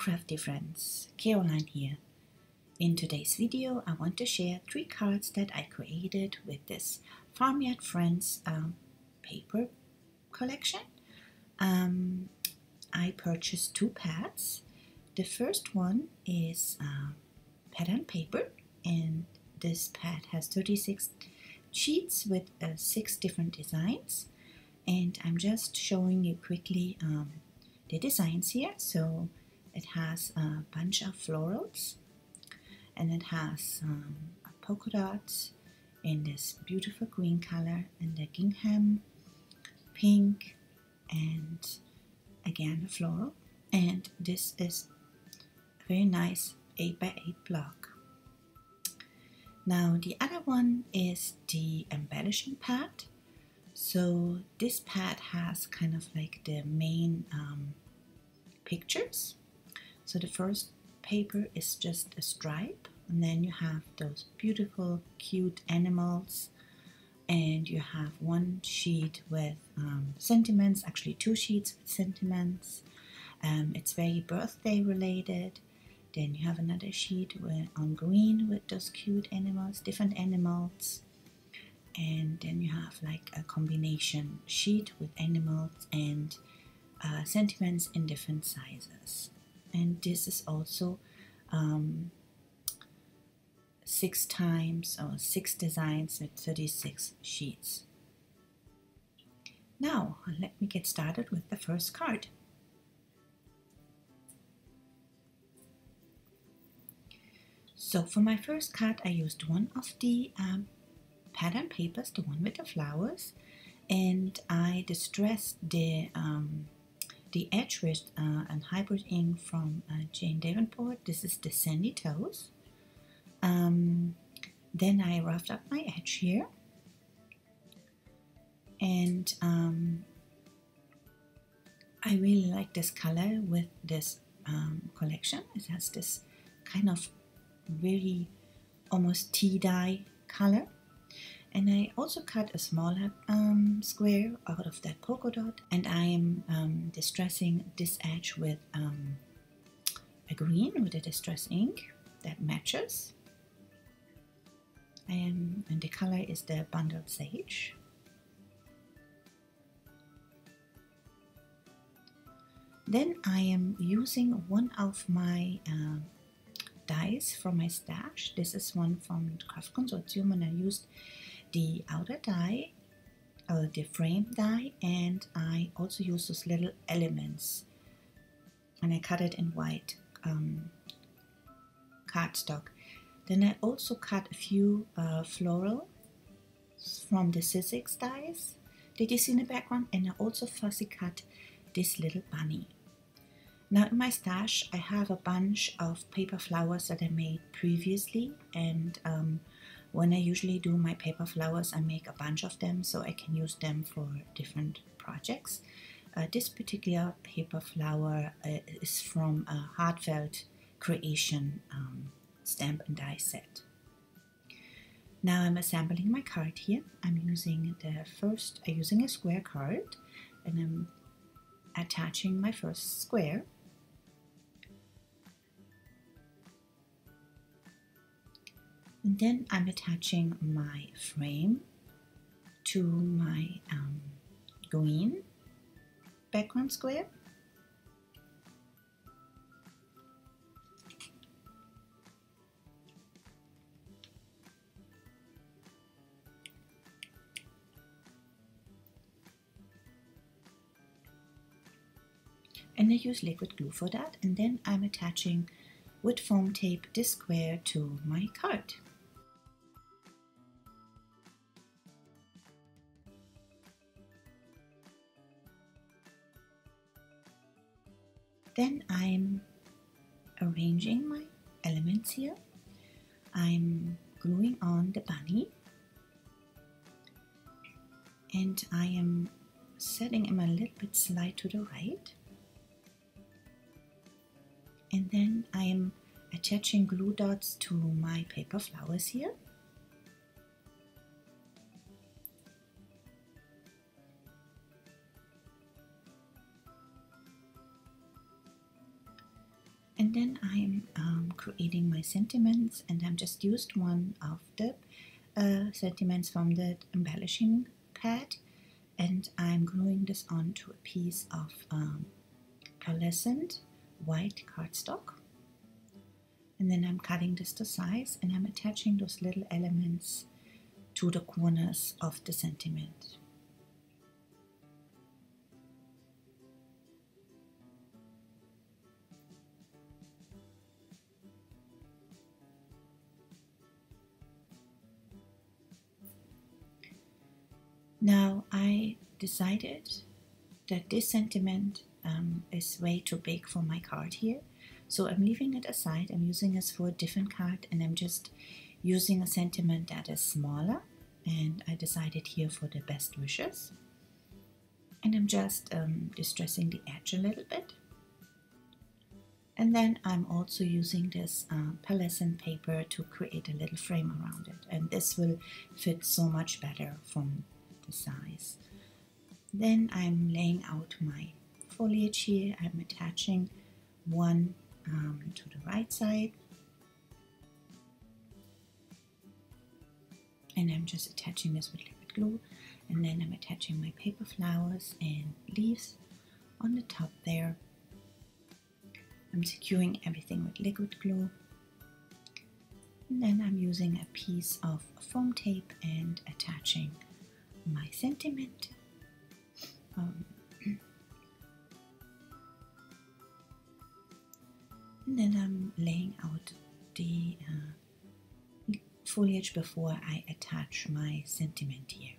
Crafty Friends, Caroline here. In today's video I want to share 3 cards that I created with this Farmyard Friends paper collection. I purchased 2 pads. The first one is pattern paper, and this pad has 36 sheets with 6 different designs, and I'm just showing you quickly the designs here. So it has a bunch of florals, and it has polka dots in this beautiful green color, and the gingham pink, and again a floral. And this is a very nice 8x8 block. Now the other one is the embellishing pad. So this pad has kind of like the main pictures. So the first paper is just a stripe, and then you have those beautiful cute animals, and you have one sheet with sentiments, actually 2 sheets with sentiments. It's very birthday related. Then you have another sheet on green with those cute animals, different animals. And then you have like a combination sheet with animals and sentiments in different sizes. And this is also 6 times or 6 designs with 36 sheets. Now let me get started with the first card. So for my first card I used one of the pattern papers, the one with the flowers, and I distressed the edge with an hybrid ink from Jane Davenport. This is the Sandy Toes. Then I roughed up my edge here, and I really like this color with this collection. It has this kind of really almost tea dye color. And I also cut a smaller square out of that polka dot, and I am distressing this edge with a green with a distress ink that matches. And the color is the Bundled Sage. Then I am using one of my dies from my stash. This is one from the Craft Consortium, and I used the outer die, or the frame die, and I also used those little elements, and I cut it in white cardstock. Then I also cut a few floral from the Sizzix dies that you see in the background, and I also fussy cut this little bunny. Now in my stash I have a bunch of paper flowers that I made previously, and when I usually do my paper flowers I make a bunch of them so I can use them for different projects. This particular paper flower is from a Heartfelt Creation stamp and die set. Now I'm assembling my card here. I'm using a square card, and I'm attaching my first square. And then I'm attaching my frame to my green background square. And I use liquid glue for that, and then I'm attaching with foam tape this square to my card. Then I'm arranging my elements here. I'm gluing on the bunny, and I am setting him a little bit slide to the right. And then I am attaching glue dots to my paper flowers here. And then I'm creating my sentiments, and I'm just used one of the sentiments from the embellishing pad, and I'm gluing this onto a piece of pearlescent white cardstock. And then I'm cutting this to size, and I'm attaching those little elements to the corners of the sentiment. Now I decided that this sentiment is way too big for my card here, so I'm leaving it aside. I'm using this for a different card, and I'm just using a sentiment that is smaller, and I decided here for the best wishes. And I'm just distressing the edge a little bit. And then I'm also using this pearlescent paper to create a little frame around it, and this will fit so much better from the size. Then I'm laying out my foliage here. I'm attaching one to the right side, and I'm just attaching this with liquid glue, and then I'm attaching my paper flowers and leaves on the top there. I'm securing everything with liquid glue, and then I'm using a piece of foam tape and attaching my sentiment. And then I'm laying out the foliage before I attach my sentiment here.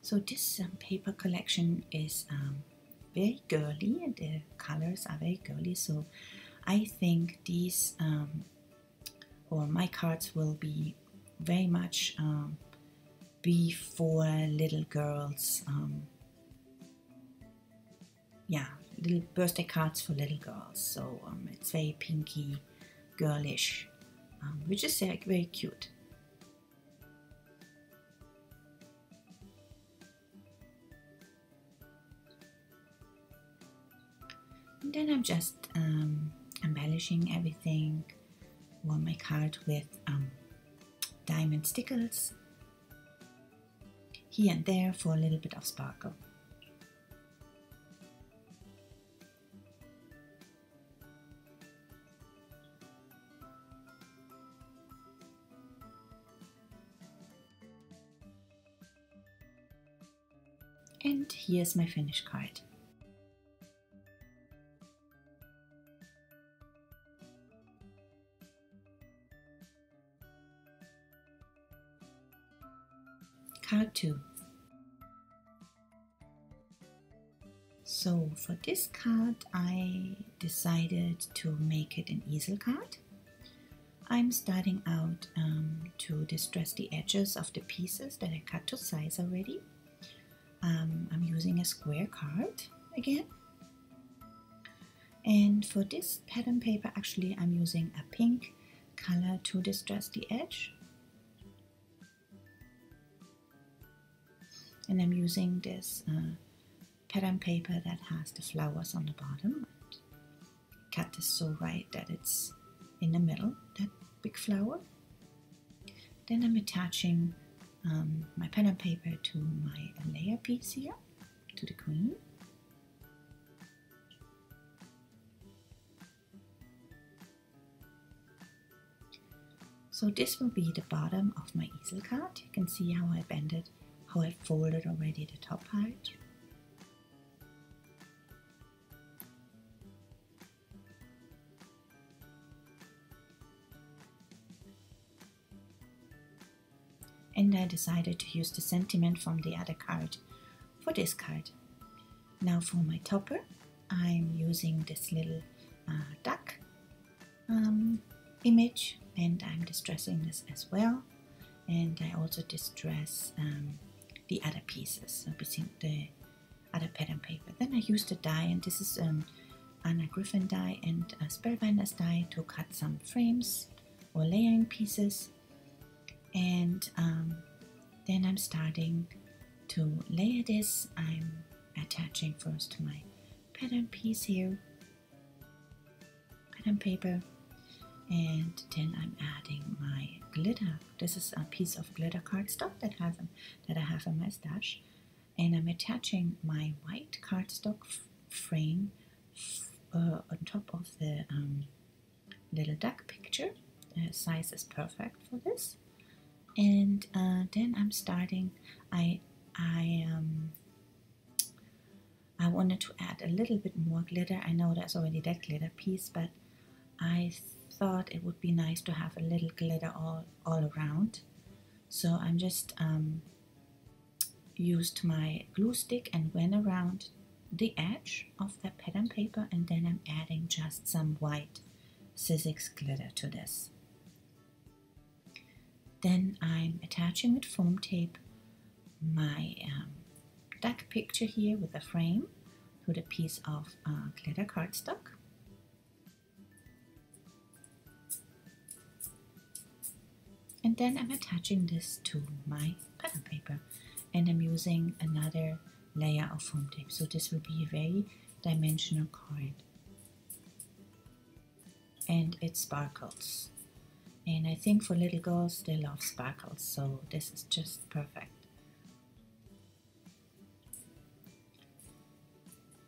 So this paper collection is very girly, and the colors are very girly, so I think these or my cards will be very much be for little girls. Yeah, little birthday cards for little girls. So it's very pinky, girlish, which is very cute. And then I'm just embellishing everything on my card with diamond stickers here and there for a little bit of sparkle. And here's my finished card. Card 2. So for this card I decided to make it an easel card. I'm starting out to distress the edges of the pieces that I cut to size already. I'm using a square card again. And for this pattern paper, actually I'm using a pink color to distress the edge. And I'm using this pattern paper that has the flowers on the bottom. And cut this so right that it's in the middle, that big flower. Then I'm attaching my pattern paper to my layer piece here, to the queen. So this will be the bottom of my easel card. You can see how I bended, how I folded already the top part. And I decided to use the sentiment from the other card for this card. Now for my topper, I'm using this little duck image, and I'm distressing this as well. And I also distress the other pieces, so the other pattern paper. Then I used the die, and this is Anna Griffin die and a Spellbinders die to cut some frames or layering pieces, and then I'm starting to layer this. I'm attaching first to my pattern piece here, pattern paper, and then I'm adding my glitter. This is a piece of glitter cardstock that I have in my stash, and I'm attaching my white cardstock frame on top of the little duck picture. The size is perfect for this. And then I'm starting. I wanted to add a little bit more glitter. I know there's already that glitter piece, but I thought it would be nice to have a little glitter all around. So I'm just used my glue stick and went around the edge of the pattern paper, and then I'm adding just some white Sizzix glitter to this. Then I'm attaching with foam tape my duck picture here with a frame to the piece of glitter cardstock. And then I'm attaching this to my pattern paper, and I'm using another layer of foam tape. So this will be a very dimensional card. And it sparkles. And I think for little girls, they love sparkles, so this is just perfect.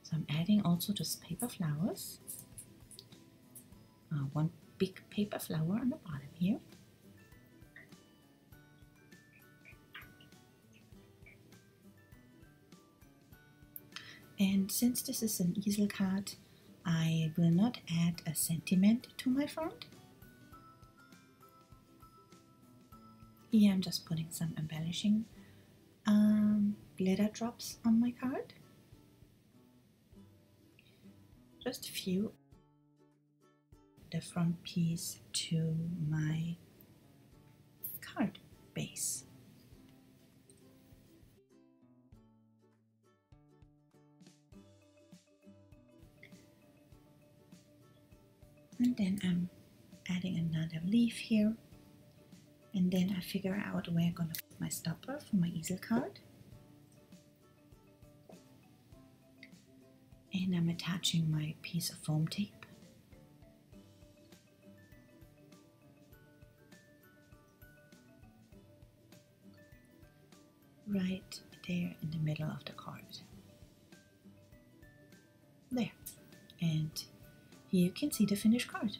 So I'm adding also just paper flowers. One big paper flower on the bottom here. And since this is an easel card, I will not add a sentiment to my front. Here I'm just putting some embellishing glitter drops on my card. Just a few. The front piece to my card base. And then I'm adding another leaf here. And then I figure out where I'm going to put my stopper for my easel card. And I'm attaching my piece of foam tape. Right there in the middle of the card. There. And here you can see the finished card.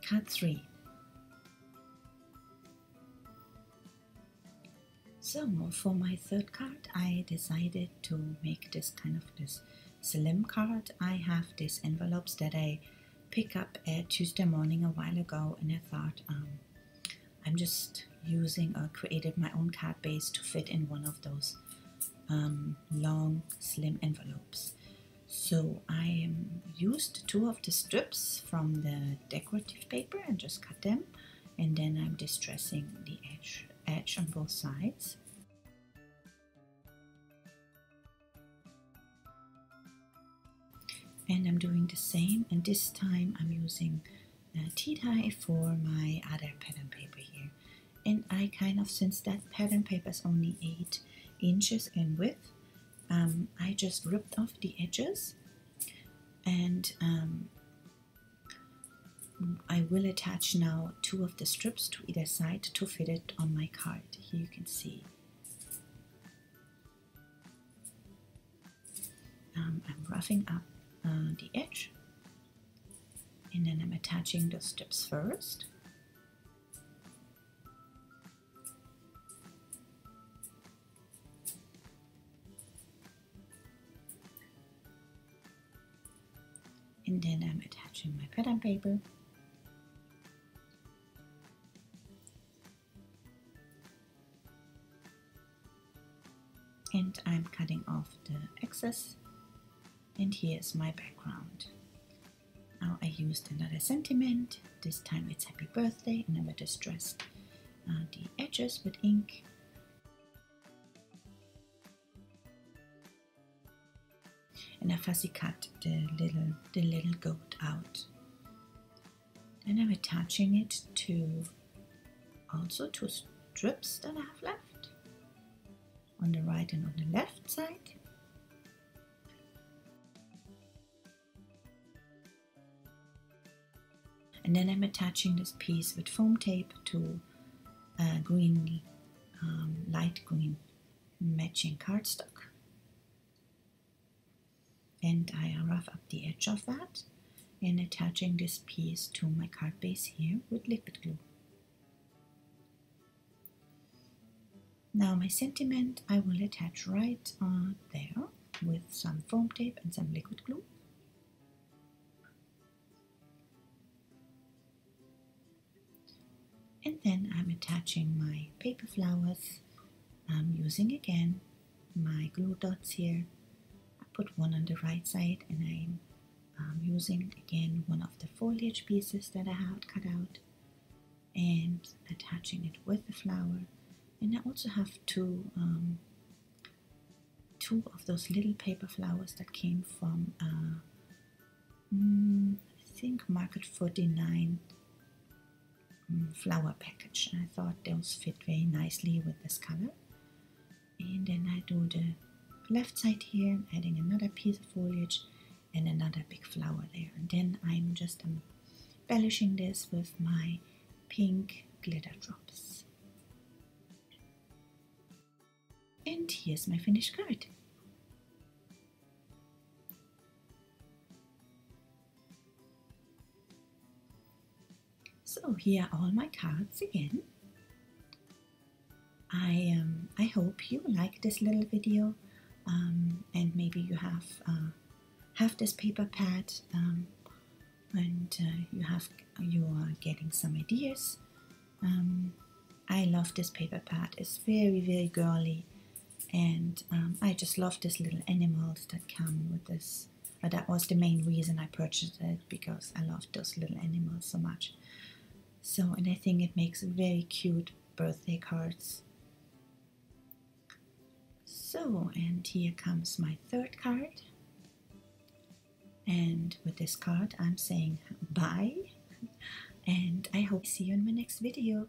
Card 3. So for my third card, I decided to make this kind of this slim card. I have these envelopes that I pick up at Tuesday morning a while ago, and I thought I'm just using or created my own card base to fit in one of those long slim envelopes. So I used 2 of the strips from the decorative paper and just cut them, and then I'm distressing the edge on both sides. And I'm doing the same, and this time I'm using tea dye for my other pattern paper here. And I kind of, since that pattern paper is only 8 inches in width, I just ripped off the edges, and I will attach now 2 of the strips to either side to fit it on my card. Here you can see. I'm roughing up the edge, and then I'm attaching the strips first. And then I'm attaching my pattern paper. And I'm cutting off the excess. And here's my background. Now I used another sentiment. This time it's happy birthday, and I distressed the edges with ink. And I fussy cut the little goat out. Then I'm attaching it to also two strips that I have left on the right and on the left side. And then I'm attaching this piece with foam tape to green, light green matching cardstock. And I rough up the edge of that and attaching this piece to my card base here with liquid glue. Now my sentiment I will attach right there with some foam tape and some liquid glue. And then I'm attaching my paper flowers. I'm using again my glue dots here. I put one on the right side, and I'm using again one of the foliage pieces that I had cut out and attaching it with the flower. And I also have two of those little paper flowers that came from I think Market 49 flower package. I thought those fit very nicely with this color. And then I do the left side here, adding another piece of foliage and another big flower there. And then I'm just embellishing this with my pink glitter drops. And here's my finished card. So here are all my cards again. I hope you like this little video, and maybe you have this paper pad, and you are getting some ideas. I love this paper pad. It's very, very girly, and I just love these little animals that come with this. That was the main reason I purchased it, because I love those little animals so much. So, and I think it makes very cute birthday cards. So, and here comes my third card. And with this card, I'm saying bye. And I hope to see you in my next video.